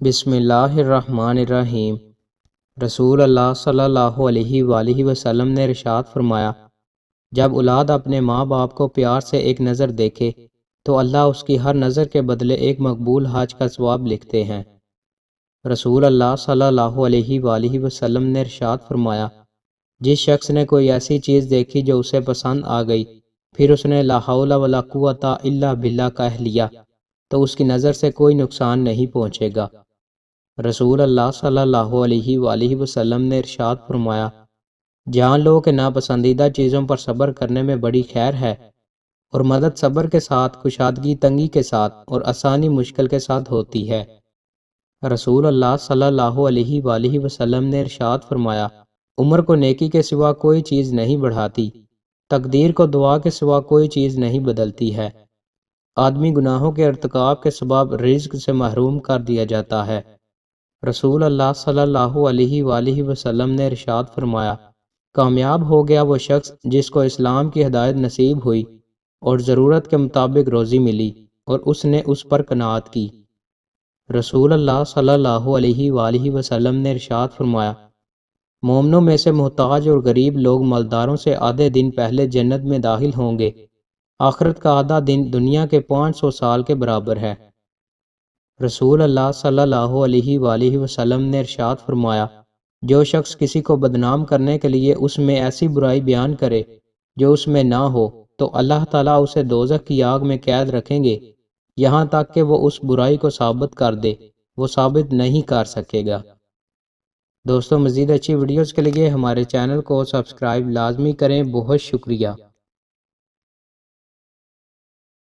بسم اللہ الرحمن الرحیم۔ رسول اللہ صلی اللہ علیہ وآلہ وسلم نے ارشاد فرمایا، جب اولاد اپنے ماں باپ کو پیار سے ایک نظر دیکھے تو اللہ اس کی ہر نظر کے بدلے ایک مقبول حج کا ثواب لکھتے ہیں۔ رسول اللہ صلی اللہ علیہ وآلہ وسلم نے ارشاد فرمایا، جس شخص نے کوئی ایسی چیز دیکھی جو اسے پسند آ گئی، پھر اس نے لا حول ولا قوت الا باللہ کہہ لیا تو اس کی نظر سے کوئی نقصان نہیں پہنچے گا۔ رسول اللہ صلی اللہ علیہ وآلہ وسلم نے ارشاد فرمایا، جان لو کہ ناپسندیدہ چیزوں پر صبر کرنے میں بڑی خیر ہے، اور مدد صبر کے ساتھ، کشادگی تنگی کے ساتھ، اور آسانی مشکل کے ساتھ ہوتی ہے۔ رسول اللہ صلی اللہ علیہ وآلہ وسلم نے ارشاد فرمایا، عمر کو نیکی کے سوا کوئی چیز نہیں بڑھاتی، تقدیر کو دعا کے سوا کوئی چیز نہیں بدلتی ہے۔ آدمی گناہوں کے ارتکاب کے سبب رزق سے محروم کر دیا جاتا ہے۔ رسول اللہ صلی اللہ علیہ وآلہ وسلم نے ارشاد فرمایا، کامیاب ہو گیا وہ شخص جس کو اسلام کی ہدایت نصیب ہوئی اور ضرورت کے مطابق روزی ملی اور اس نے اس پر قناعت کی۔ رسول اللہ صلی اللہ علیہ وآلہ وسلم نے ارشاد فرمایا، مومنوں میں سے محتاج اور غریب لوگ مالداروں سے آدھے دن پہلے جنت میں داخل ہوں گے۔ آخرت کا آدھا دن دنیا کے 500 سال کے برابر ہے۔ رسول اللہ صلی اللہ علیہ وآلہ وسلم نے ارشاد فرمایا، جو شخص کسی کو بدنام کرنے کے لیے اس میں ایسی برائی بیان کرے جو اس میں نہ ہو تو اللہ تعالیٰ اسے دوزخ کی آگ میں قید رکھیں گے یہاں تک کہ وہ اس برائی کو ثابت کر دے۔ وہ ثابت نہیں کر سکے گا۔ دوستو، مزید اچھی ویڈیوز کے لیے ہمارے چینل کو سبسکرائب لازمی کریں۔ بہت شکریہ۔